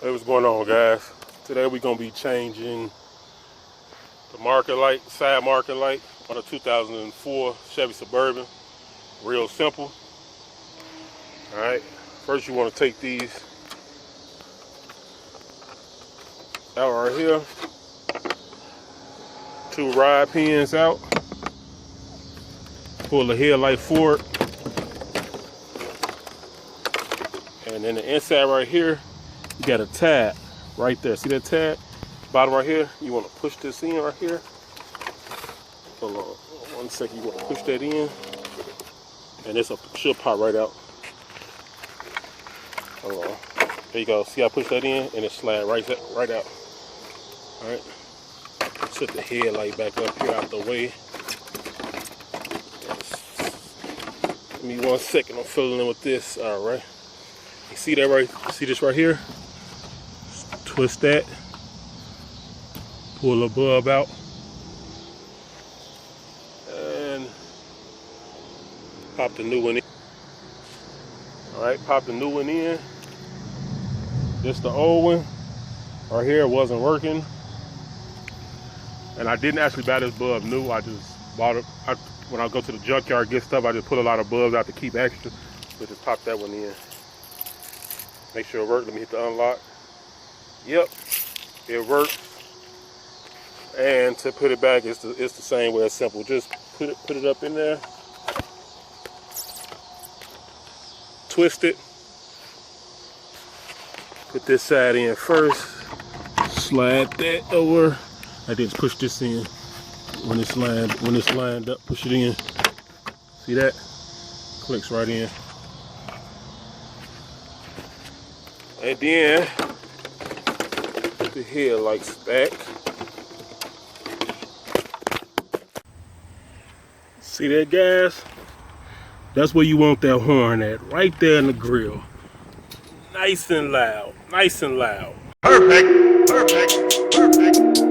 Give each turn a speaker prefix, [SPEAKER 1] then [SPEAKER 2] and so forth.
[SPEAKER 1] Hey, what's going on, guys? Today we're gonna be changing the marker light, side marker light on a 2004 Chevy Suburban. Real simple. All right. First, you want to take these out right here. 2 rod pins out. Pull the headlight forward, and then the inside right here, you got a tab right there. See that tab? Bottom right here. You want to push this in right here. Hold on 1 second. You want to push that in, and this should pop right out. Hold on. There you go. See, I push that in, and it slide right out. All right. Set the headlight back up here out the way. Give me 1 second. I'm filling in with this. All right. You see that right? See this right here? Twist that. Pull the bulb out. And pop the new one in. All right, pop the new one in. This the old one. Right here, it wasn't working. And I didn't actually buy this bulb new. I just bought it. When I go to the junkyard get stuff, I just put a lot of bulbs out to keep extra. So just pop that one in. Make sure it works. Let me hit the unlock. Yep, it works. And to put it back, it's the same way. It's simple. Just put it up in there. Twist it. Put this side in first. Slide that over. I just push this in. When it's lined up, push it in. See that? Clicks right in. And then put the headlights back. See that, guys? That's where you want that horn at, right there in the grill. Nice and loud, nice and loud.
[SPEAKER 2] Perfect, perfect, perfect.